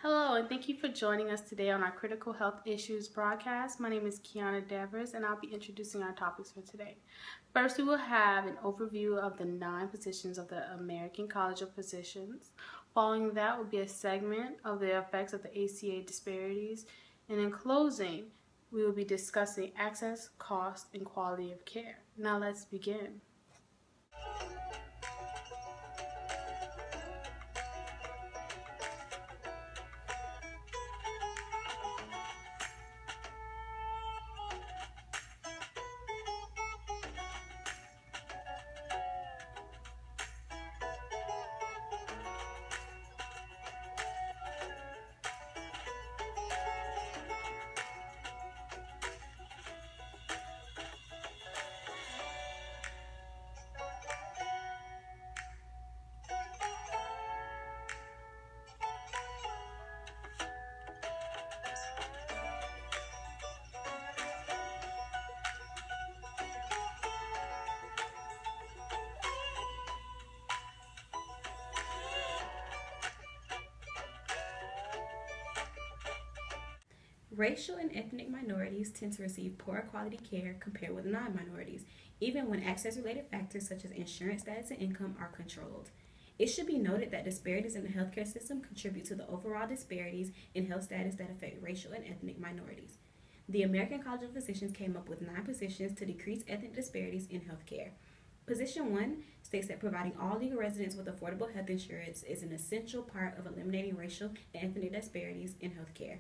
Hello, and thank you for joining us today on our Critical Health Issues broadcast. My name is Kiana Devers, and I'll be introducing our topics for today. First, we will have an overview of the 9 positions of the American College of Physicians. Following that will be a segment of the effects of the ACA disparities. And in closing, we will be discussing access, cost, and quality of care. Now let's begin. Racial and ethnic minorities tend to receive poor quality care compared with non-minorities, even when access-related factors such as insurance status and income are controlled. It should be noted that disparities in the healthcare system contribute to the overall disparities in health status that affect racial and ethnic minorities. The American College of Physicians came up with 9 positions to decrease ethnic disparities in healthcare. Position 1 states that providing all legal residents with affordable health insurance is an essential part of eliminating racial and ethnic disparities in healthcare.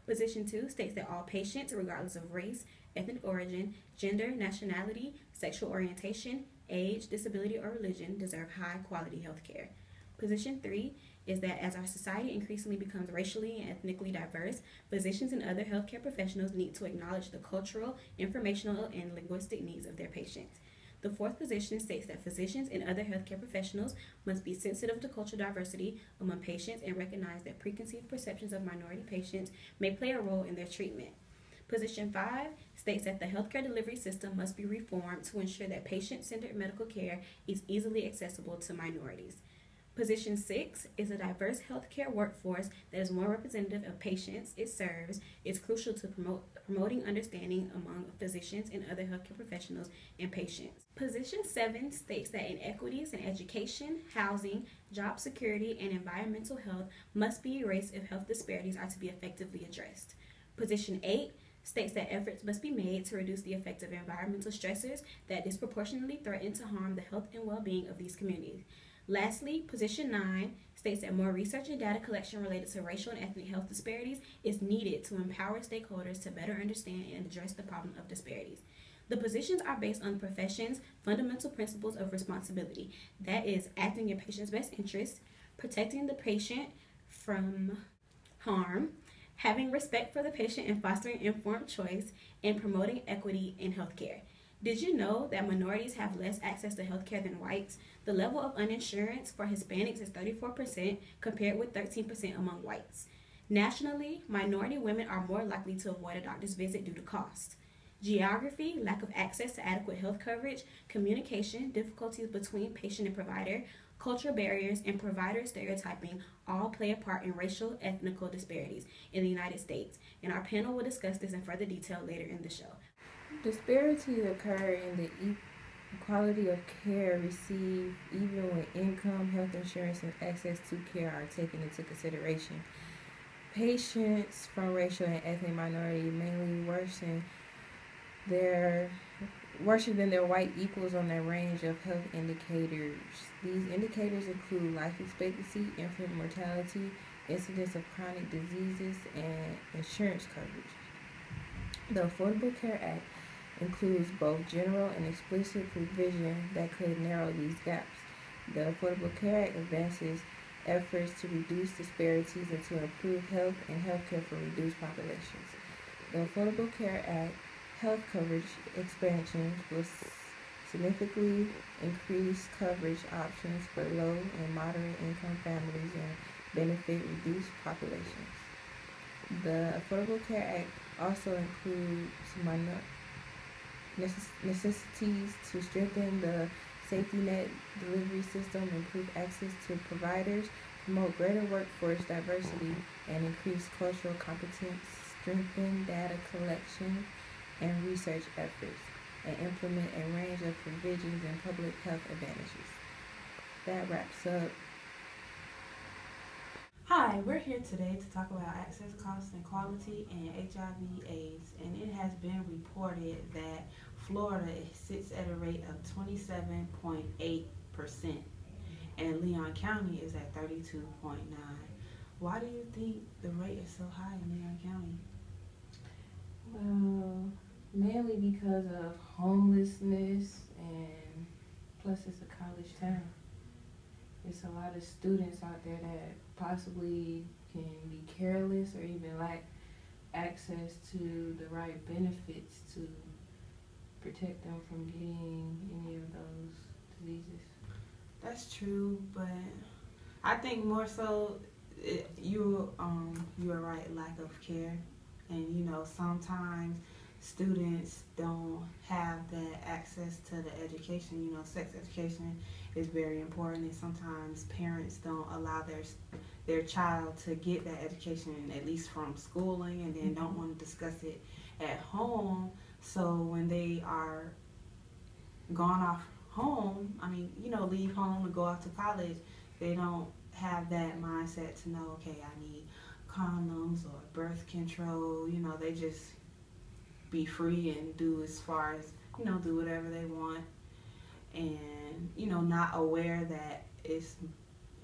Position 2 states that all patients, regardless of race, ethnic origin, gender, nationality, sexual orientation, age, disability, or religion, deserve high-quality health care. Position 3 is that as our society increasingly becomes racially and ethnically diverse, physicians and other healthcare professionals need to acknowledge the cultural, informational, and linguistic needs of their patients. The 4th position states that physicians and other healthcare professionals must be sensitive to cultural diversity among patients and recognize that preconceived perceptions of minority patients may play a role in their treatment. Position 5 states that the healthcare delivery system must be reformed to ensure that patient-centered medical care is easily accessible to minorities. Position 6 is a diverse healthcare workforce that is more representative of patients it serves is crucial to promoting understanding among physicians and other healthcare professionals and patients. Position 7 states that inequities in education, housing, job security, and environmental health must be erased if health disparities are to be effectively addressed. Position 8 states that efforts must be made to reduce the effects of environmental stressors that disproportionately threaten to harm the health and well-being of these communities. Lastly, Position 9 states that more research and data collection related to racial and ethnic health disparities is needed to empower stakeholders to better understand and address the problem of disparities. The positions are based on the profession's fundamental principles of responsibility, that is, acting in patient's best interest, protecting the patient from harm, having respect for the patient and fostering informed choice, and promoting equity in healthcare. Did you know that minorities have less access to healthcare than whites? The level of uninsurance for Hispanics is 34% compared with 13% among whites. Nationally, minority women are more likely to avoid a doctor's visit due to cost. Geography, lack of access to adequate health coverage, communication, difficulties between patient and provider, cultural barriers, and provider stereotyping all play a part in racial ethnical disparities in the United States, and our panel will discuss this in further detail later in the show. Disparities occur in the quality of care received even when income, health insurance, and access to care are taken into consideration. Patients from racial and ethnic minorities mainly worse than their white equals on a range of health indicators. These indicators include life expectancy, infant mortality, incidence of chronic diseases, and insurance coverage. The Affordable Care Act includes both general and explicit provision that could narrow these gaps. The Affordable Care Act advances efforts to reduce disparities and to improve health and healthcare for reduced populations. The Affordable Care Act health coverage expansion will significantly increase coverage options for low and moderate income families and benefit reduced populations. The Affordable Care Act also includes necessities to strengthen the safety net delivery system, improve access to providers, promote greater workforce diversity, and increase cultural competence, strengthen data collection and research efforts, and implement a range of provisions and public health advantages. That wraps up. Hi, we're here today to talk about access, costs, and quality in HIV/AIDS, and it has been reported that Florida sits at a rate of 27.8%, and Leon County is at 32.9%. Why do you think the rate is so high in Leon County? Mainly because of homelessness, and plus it's a college town. It's a lot of students out there that possibly can be careless or even lack access to the right benefits to protect them from getting any of those diseases. That's true, but I think more so you're right, lack of care. And sometimes students don't have that access to the education. Sex education is very important, and sometimes parents don't allow their child to get that education, at least from schooling, and then don't want to discuss it at home. So when they are gone off home, leave home and go off to college, they don't have that mindset to know, okay, I need condoms or birth control. They just be free and do as far as, do whatever they want, and, not aware that it's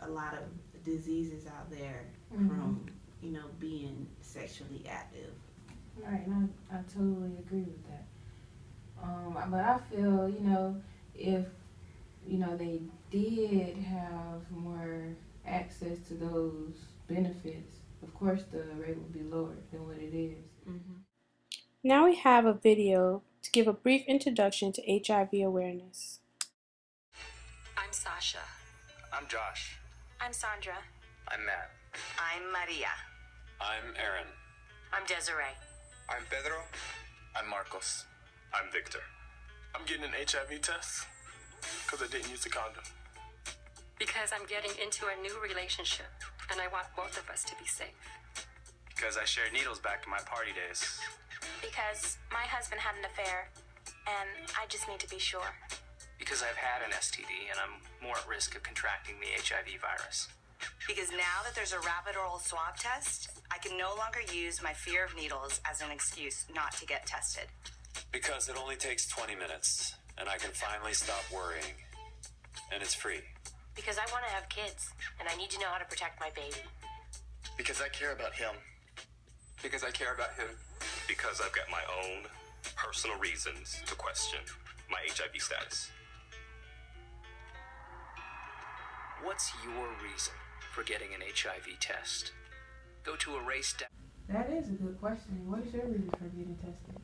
a lot of diseases out there from, being sexually active. Right, and I totally agree with that. But I feel, if, they did have more access to those benefits, of course the rate would be lower than what it is. Now we have a video to give a brief introduction to HIV awareness. I'm Sasha. I'm Josh. I'm Sandra. I'm Matt. I'm Maria. I'm Aaron. I'm Desiree. I'm Pedro. I'm Marcos. I'm Victor. I'm getting an HIV test because I didn't use a condom. Because I'm getting into a new relationship and I want both of us to be safe. Because I shared needles back in my party days. Because my husband had an affair and I just need to be sure. Because I've had an STD and I'm more at risk of contracting the HIV virus. Because now that there's a rapid oral swab test, I can no longer use my fear of needles as an excuse not to get tested. Because it only takes 20 minutes and I can finally stop worrying. And it's free. Because I want to have kids and I need to know how to protect my baby. Because I care about him. Because I care about him. Because I've got my own personal reasons to question my HIV status. What's your reason for getting an HIV test? Go to erase. That is a good question. What is your reason for getting tested?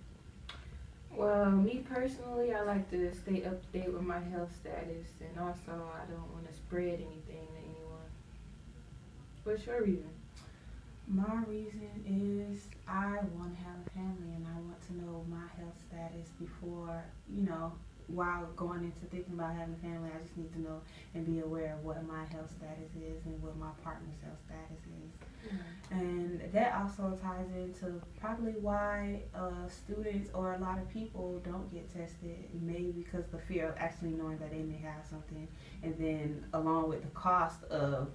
Well, me personally, I like to stay up to date with my health status, and also I don't want to spread anything to anyone. What's your reason? My reason is I want to have a family, and I want to know my health status before, while going into thinking about having a family. I just need to know and be aware of what my health status is and what my partner's health status is. And that also ties into probably why students or a lot of people don't get tested, maybe because the fear of actually knowing that they may have something, and then along with the cost of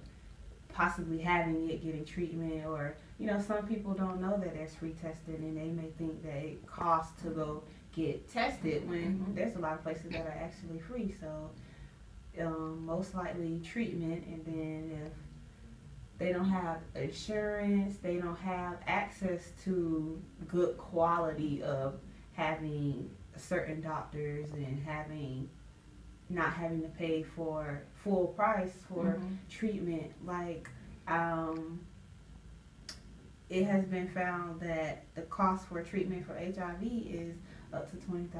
possibly having it, getting treatment, or some people don't know that there's free testing, and they may think that it costs to go get tested when there's a lot of places that are actually free. So most likely treatment, and then if they don't have insurance, they don't have access to good quality of having certain doctors and not having to pay for full price for treatment. It has been found that the cost for treatment for HIV is up to $20,000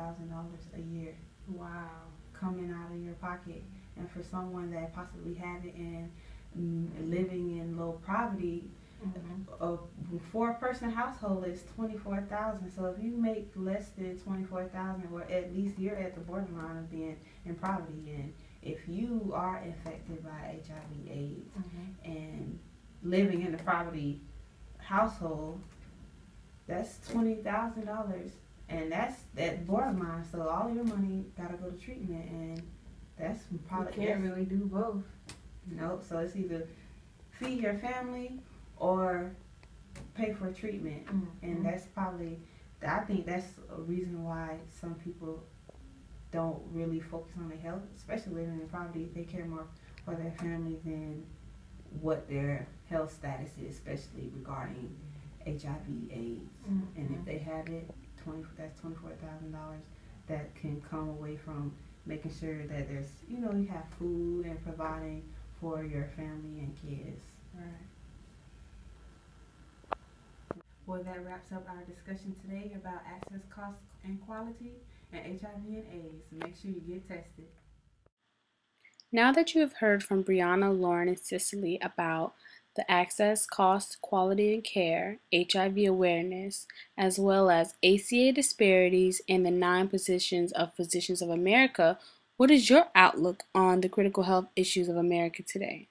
a year. Wow. Coming out of your pocket. And for someone that possibly have it and living in low poverty, a 4-person household is $24,000. So if you make less than $24,000, or at least you're at the borderline of being in poverty, and if you are infected by HIV/AIDS and living in a poverty household, that's $20,000, and that's borderline. So all your money gotta go to treatment, and that's probably you can't really do both. Nope. So it's either feed your family or pay for treatment, and that's probably, I think that's a reason why some people don't really focus on their health, especially living in poverty. They care more for their family than what their health status is, especially regarding HIV/AIDS. And if they have it, that's $24,000 that can come away from making sure that there's, you have food and providing for your family and kids. Right. Well, that wraps up our discussion today about access, cost, and quality, and HIV and AIDS. Make sure you get tested. Now that you have heard from Brianna, Lauren, and Cicely about the access, cost, quality, and care, HIV awareness, as well as ACA disparities and the 9 positions of Physicians of America, what is your outlook on the critical health issues of America today?